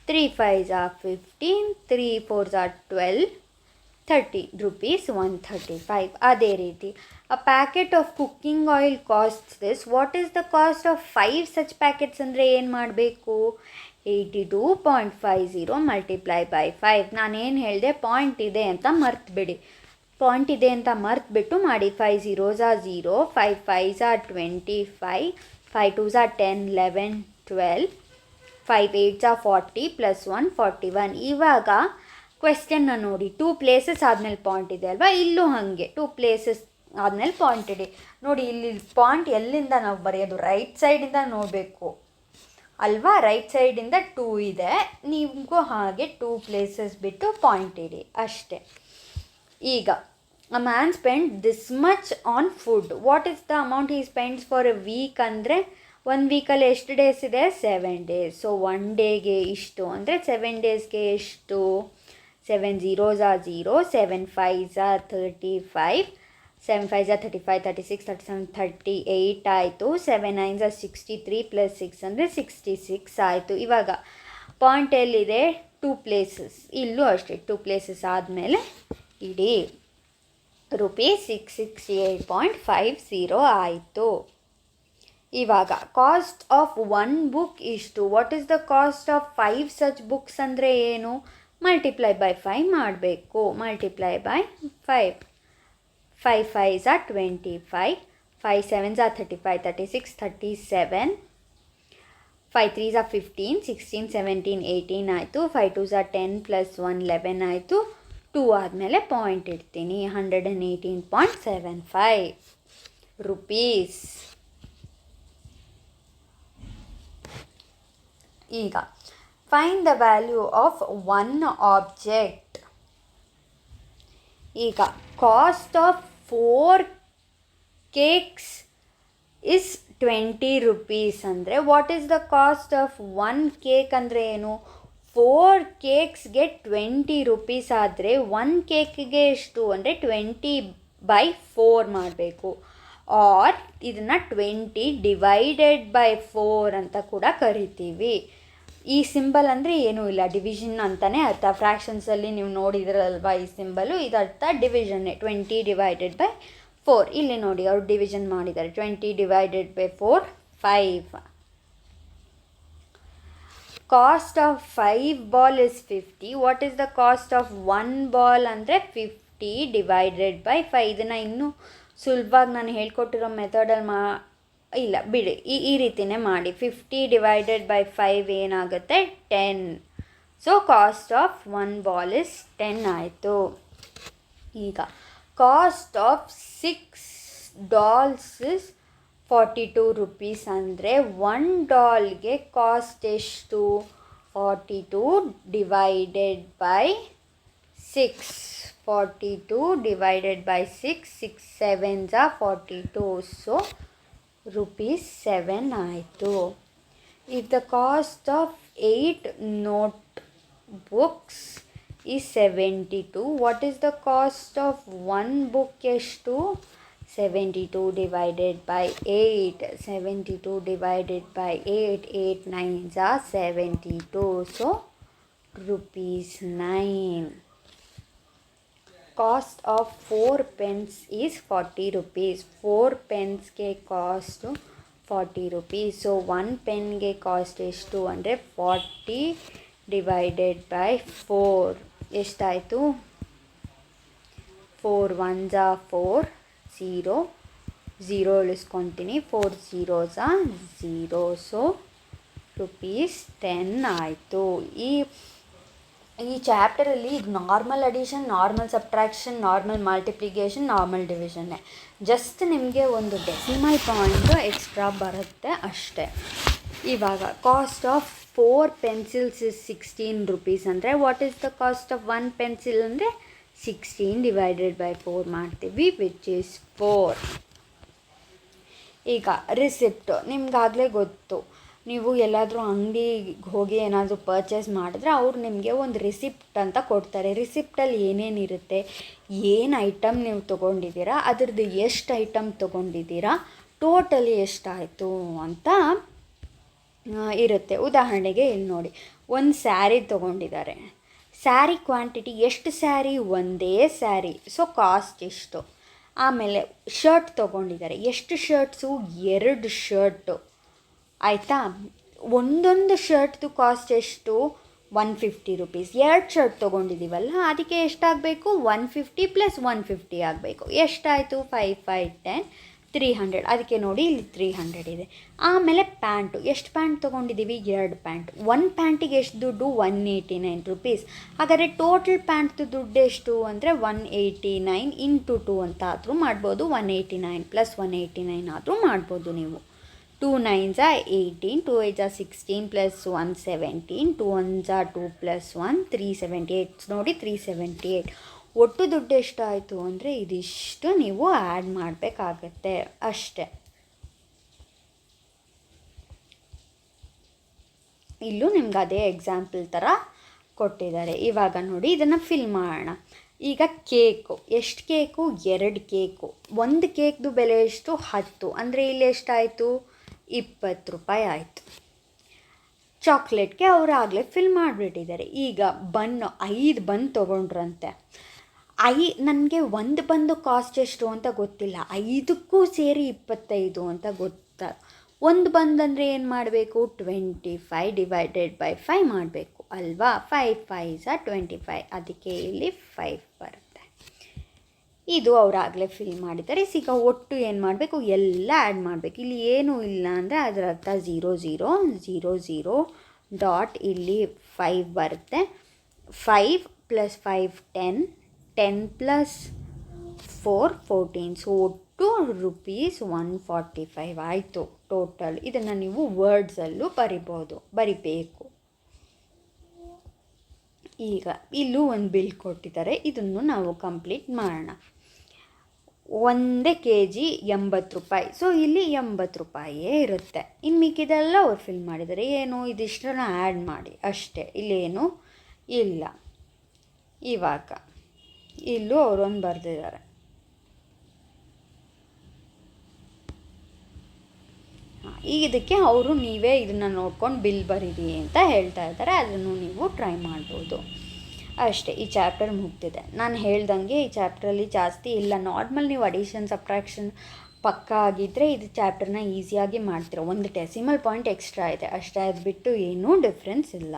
3 5s are 15, 3 4s are 12, 30 rupees 135. ಅದೇ ರೀತಿ a packet of cooking oil costs this, what is the cost of 5 such packets ಅಂದರೆ ಏನು ಮಾಡಬೇಕು, 82.50 ಮಲ್ಟಿಪ್ಲೈ ಬೈ 5. ನಾನೇನು ಹೇಳಿದೆ, ಪಾಯಿಂಟ್ ಇದೆ ಅಂತ ಮರ್ತುಬಿಡಿ, ಪಾಯಿಂಟ್ ಇದೆ ಅಂತ ಮರ್ತುಬಿಟ್ಟು ಮಾಡಿ. 5 zeros are 0, 5 5s are 25, 5 2s are 10, 11, 12, 5 8s are 40 plus 1 41. ಇವಾಗ ಕ್ವೆಶ್ಚನ್ನ ನೋಡಿ, 2 ಪ್ಲೇಸಸ್ ಆದಮೇಲೆ ಪಾಯಿಂಟ್ ಇದೆ ಅಲ್ವಾ, ಇಲ್ಲೂ ಹಾಗೆ 2 ಪ್ಲೇಸಸ್ ಆದಮೇಲೆ ಪಾಯಿಂಟ್ ಇದೆ ನೋಡಿ. ಇಲ್ಲಿ ಪಾಯಿಂಟ್ ಎಲ್ಲಿಂದ ನಾವು ಬರೆಯೋದು, ರೈಟ್ ಸೈಡಿಂದ ನೋಡಬೇಕು ಅಲ್ವಾ, ರೈಟ್ ಸೈಡಿಂದ 2 ಇದೆ, ನಿಮಗೂ ಹಾಗೆ 2 ಪ್ಲೇಸಸ್ ಬಿಟ್ಟು ಪಾಯಿಂಟ್ ಇಡಿ ಅಷ್ಟೇ. ಈಗ a man spend this much on food, what is the amount he spends for a week ಅಂದರೆ, 1 ವೀಕಲ್ಲಿ ಎಷ್ಟು ಡೇಸ್ ಇದೆ, 7 days. ಸೊ 1 ಡೇಗೆ ಇಷ್ಟು ಅಂದರೆ 7 daysಗೆ ಎಷ್ಟು, 7 zeros are 0, 7 5s are 35, 7 5s are 35, 36, 37, 38 ಆಯಿತು. 7 9s are 63 ಪ್ಲಸ್ 6 ಅಂದರೆ 66 ಆಯಿತು. ಇವಾಗ ಪಾಯಿಂಟ್ ಎಲ್ಲಿದೆ, 2 ಪ್ಲೇಸಸ್, ಇಲ್ಲೂ ಅಷ್ಟೇ 2 ಪ್ಲೇಸಸ್ ಆದಮೇಲೆ ಇಡೀ ₹668.50 ಆಯಿತು. ಇವಾಗ ಕಾಸ್ಟ್ ಆಫ್ 1 ಬುಕ್ ಇಷ್ಟು, what is the cost of 5 such books ಅಂದರೆ ಏನು, ಮಲ್ಟಿಪ್ಲೈ ಬೈ 5 ಮಾಡಬೇಕು. Multiply by 5, 5 5s are 25, 5 7s are 35, 36, 37, 5 3s are 15, 16, 17, 18 ಆಯಿತು. 5 2s are 10 ಪ್ಲಸ್ 1 11 ಆಯಿತು. 2 ಆದಮೇಲೆ ಪಾಯಿಂಟ್ ಇಡ್ತೀನಿ, 118.75 rupees. ಈಗ find the value of 1 object. ಈಗ cost of 4 cakes is 20 rupees ಅಂದರೆ, what is the cost of 1 cake ಅಂದರೆ ಏನು, 4 ಕೇಕ್ಸ್ಗೆ 20 rupees ಆದರೆ 1 ಕೇಕಿಗೆ ಎಷ್ಟು ಅಂದರೆ 20/4 ಮಾಡಬೇಕು. ಆರ್ ಇದನ್ನು 20 divided by 4 ಅಂತ ಕೂಡ ಕರಿತೀವಿ. ಈ ಸಿಂಬಲ್ ಅಂದರೆ ಏನೂ ಇಲ್ಲ, ಡಿವಿಷನ್ ಅಂತಲೇ ಅರ್ಥ. ಫ್ರ್ಯಾಕ್ಷನ್ಸಲ್ಲಿ ನೀವು ನೋಡಿದ್ರಲ್ವ ಈ ಸಿಂಬಲು, ಇದು ಅರ್ಥ ಡಿವಿಷನ್ನೇ. 20 divided by 4, ಇಲ್ಲಿ ನೋಡಿ ಅವರು ಡಿವಿಷನ್ ಮಾಡಿದ್ದಾರೆ. 20 divided by 4 5. Cost of 5 ball is 50. What is the cost of 1 ball ಅಂದರೆ 50 divided by 5. ಇದನ್ನು ಇನ್ನೂ ಸುಲಭವಾಗಿ ನಾನು ಹೇಳ್ಕೊಟ್ಟಿರೋ ಮೆಥಡಲ್ಲಿ ಇಲ್ಲ ಬಿಡಿ, ಈ ರೀತಿಯೇ ಮಾಡಿ. 50 divided by 5 ಏನಾಗುತ್ತೆ, 10. So cost of 1 ball is 10 ಆಯಿತು. ಈಗ cost of 6 dolls is 42 rupees ಅಂದರೆ 1 dollಗೆ ಕಾಸ್ಟ್ ಎಷ್ಟು, 42 divided by 6. 42 divided by 6, 6 7s are 42. So ₹7 ಆಯಿತು. If the cost of 8 notebooks is 72, what is the cost of 1 book ಎಷ್ಟು, 72 divided by 8. 72 divided by 8, 8 9s are 72. So ₹9. Cost of 4 pens is 40 rupees. 4 pensಗೆ cost 40 rupees. So 1 penಗೆ cost ಎಷ್ಟು ಅಂದರೆ 40 divided by 4 ಎಷ್ಟಾಯಿತು, 4 1s are 4, 0 0 ಉಳಿಸ್ಕೊತೀನಿ, 4 zeros are 0. So ₹10 ಆಯಿತು. ಈ ಚಾಪ್ಟರಲ್ಲಿ ಇದು normal addition, normal subtraction, normal multiplication, normal ಡಿವಿಷನ್ನೇ. ಜಸ್ಟ್ ನಿಮಗೆ ಒಂದು ಡೆಸಿಮಲ್ ಪಾಯಿಂಟು ಎಕ್ಸ್ಟ್ರಾ ಬರುತ್ತೆ ಅಷ್ಟೇ. ಇವಾಗ cost of 4 pencils is 16 rupees ಅಂದರೆ, what is the cost of 1 pencil ಅಂದರೆ 16 divided by 4 ಮಾಡ್ತೀವಿ, ವಿಚ್ ಈಸ್ 4. ಈಗ ರಿಸಿಪ್ಟು ನಿಮ್ಗಾಗಲೇ ಗೊತ್ತು, ನೀವು ಎಲ್ಲಾದರೂ ಅಂಗಡಿಗೆ ಹೋಗಿ ಏನಾದರೂ ಪರ್ಚೇಸ್ ಮಾಡಿದ್ರೆ ಅವ್ರು ನಿಮಗೆ ಒಂದು ರಿಸಿಪ್ಟ್ ಅಂತ ಕೊಡ್ತಾರೆ. ರಿಸಿಪ್ಟಲ್ಲಿ ಏನೇನಿರುತ್ತೆ, ಏನು ಐಟಮ್ ನೀವು ತೊಗೊಂಡಿದ್ದೀರಾ, ಅದ್ರದ್ದು ಎಷ್ಟು ಐಟಮ್ ತೊಗೊಂಡಿದ್ದೀರಾ, ಟೋಟಲಿ ಎಷ್ಟಾಯಿತು ಅಂತ ಇರುತ್ತೆ. ಉದಾಹರಣೆಗೆ ಇಲ್ಲಿ ನೋಡಿ, ಒಂದು ಸ್ಯಾರಿ ತೊಗೊಂಡಿದ್ದಾರೆ. ಸ್ಯಾರಿ ಕ್ವಾಂಟಿಟಿ ಎಷ್ಟು ಸ್ಯಾರಿ? ಒಂದೇ ಸ್ಯಾರಿ, ಸೊ ಕಾಸ್ಟ್ ಇಷ್ಟು. ಆಮೇಲೆ ಶರ್ಟ್ ತೊಗೊಂಡಿದ್ದಾರೆ. ಎಷ್ಟು ಶರ್ಟ್ಸು? 2 ಶರ್ಟು. ಆಯಿತಾ? ಒಂದೊಂದು ಶರ್ಟ್ದು ಕಾಸ್ಟ್ ಎಷ್ಟು? 150 ರುಪೀಸ್. 2 ಶರ್ಟ್ ತೊಗೊಂಡಿದ್ದೀವಲ್ಲ, ಅದಕ್ಕೆ ಎಷ್ಟಾಗಬೇಕು? 150 + 150 ಆಗಬೇಕು. ಎಷ್ಟಾಯಿತು? 5, 5, 10, 300. ಅದಕ್ಕೆ ನೋಡಿ ಇಲ್ಲಿ 300 ಇದೆ. ಆಮೇಲೆ ಪ್ಯಾಂಟು. ಎಷ್ಟು ಪ್ಯಾಂಟ್ ತೊಗೊಂಡಿದ್ದೀವಿ? 2 ಪ್ಯಾಂಟ್. ಒಂದು ಪ್ಯಾಂಟಿಗೆ ಎಷ್ಟು ದುಡ್ಡು? 189 ರುಪೀಸ್. ಹಾಗಾದರೆ ಟೋಟಲ್ ಪ್ಯಾಂಟ್ದು ದುಡ್ಡು ಎಷ್ಟು ಅಂದರೆ 189 × 2 ಅಂತ ಆದರೂ ಮಾಡ್ಬೋದು. 189 + 189 ಆದರೂ ಮಾಡ್ಬೋದು ನೀವು. 2 9s are 18, 2 8s are 16 + 1 17, 2 1s are 2 + 1 378. ನೋಡಿ 378. ಒಟ್ಟು ದುಡ್ಡು ಎಷ್ಟಾಯಿತು ಅಂದರೆ ಇದಿಷ್ಟು ನೀವು ಆ್ಯಡ್ ಮಾಡಬೇಕಾಗತ್ತೆ ಅಷ್ಟೆ. ಇಲ್ಲೂ ನಿಮ್ಗೆ ಅದೇ ಎಕ್ಸಾಂಪಲ್ ಥರ ಕೊಟ್ಟಿದ್ದಾರೆ. ಇವಾಗ ನೋಡಿ ಇದನ್ನು ಫಿಲ್ ಮಾಡೋಣ. ಈಗ ಕೇಕು. ಎಷ್ಟು ಕೇಕು? 2 ಕೇಕು. ಒಂದು ಕೇಕ್ದು ಬೆಲೆ ಎಷ್ಟು? 10. ಅಂದರೆ ಇಲ್ಲಿ ಎಷ್ಟಾಯಿತು? 20 ರೂಪಾಯಿ ಆಯಿತು. ಚಾಕ್ಲೇಟ್ಗೆ ಅವರು ಆಗಲೇ ಫಿಲ್ ಮಾಡಿಬಿಟ್ಟಿದ್ದಾರೆ. ಈಗ ಬನ್ನು 5 ಬನ್ ತೊಗೊಂಡ್ರಂತೆ. ನನಗೆ ಒಂದು ಬಂದು ಕಾಸ್ಟ್ ಎಷ್ಟು ಅಂತ ಗೊತ್ತಿಲ್ಲ, 5ಕ್ಕೂ ಸೇರಿ 25 ಅಂತ ಗೊತ್ತ. ಒಂದು ಬಂದಂದರೆ ಏನು ಮಾಡಬೇಕು? 25 / 5 ಮಾಡಬೇಕು ಅಲ್ವಾ? 5 5s are 25. ಅದಕ್ಕೆ ಇಲ್ಲಿ 5 ಬರುತ್ತೆ. ಇದು ಅವರಾಗಲೇ ಫಿಲ್ ಮಾಡಿದ್ದಾರೆ. ಈಗ ಒಟ್ಟು ಏನು ಮಾಡಬೇಕು? ಎಲ್ಲ ಆ್ಯಡ್ ಮಾಡಬೇಕು. ಇಲ್ಲಿ ಏನೂ ಇಲ್ಲ ಅಂದರೆ ಅದರ ಅರ್ಥ 0 0 0 0 ಡಾಟ್ ಇಲ್ಲಿ 5 ಬರುತ್ತೆ. 5 + 5 10, 10 + 4 14. ಸೊ ಒಟ್ಟು ₹145 ಆಯಿತು ಟೋಟಲ್. ಇದನ್ನು ನೀವು ವರ್ಡ್ಸಲ್ಲೂ ಬರಿಬೇಕು. ಈಗ ಇಲ್ಲೂ ಒಂದು ಬಿಲ್ ಕೊಟ್ಟಿದ್ದಾರೆ, ಇದನ್ನು ನಾವು ಕಂಪ್ಲೀಟ್ ಮಾಡೋಣ. 1 kg 80 ರೂಪಾಯಿ. ಸೊ ಇಲ್ಲಿ 80 ರೂಪಾಯೇ ಇರುತ್ತೆ. ಇನ್ನು ಮಿಕ್ಕಿದೆಲ್ಲ ಅವ್ರು ಫಿಲ್ ಮಾಡಿದ್ದಾರೆ. ಏನು? ಇದಿಷ್ಟನ್ನ ಆ್ಯಡ್ ಮಾಡಿ ಅಷ್ಟೇ, ಇಲ್ಲೇನು ಇಲ್ಲ. ಇವಾಗ ಇಲ್ಲೂ ಅವರೊಂದು ಬರೆದಿದ್ದಾರೆ. ಈಗ ಇದಕ್ಕೆ ಅವರು ನೀವೇ ಇದನ್ನು ನೋಡ್ಕೊಂಡು ಬಿಲ್ ಬರೀರಿ ಅಂತ ಹೇಳ್ತಾ ಇದ್ದಾರೆ. ಅದನ್ನು ನೀವು ಟ್ರೈ ಮಾಡ್ಬೋದು ಅಷ್ಟೇ. ಈ ಚಾಪ್ಟರ್ ಮುಗ್ದಿದೆ. ನಾನು ಹೇಳ್ದಂಗೆ ಈ ಚಾಪ್ಟ್ರಲ್ಲಿ ಜಾಸ್ತಿ ಇಲ್ಲ. ನಾರ್ಮಲ್ ನೀವು ಅಡಿಷನ್ ಸಬ್ಟ್ರಾಕ್ಷನ್ ಪಕ್ಕಾ ಆಗಿದ್ದರೆ ಇದು ಚಾಪ್ಟರ್ನ ಈಸಿಯಾಗಿ ಮಾಡ್ತೀರ. ಒಂದು ಡೆಸಿಮಲ್ ಪಾಯಿಂಟ್ ಎಕ್ಸ್ಟ್ರಾ ಇದೆ ಅಷ್ಟೇ, ಅದು ಬಿಟ್ಟು ಏನೂ ಡಿಫ್ರೆನ್ಸ್ ಇಲ್ಲ.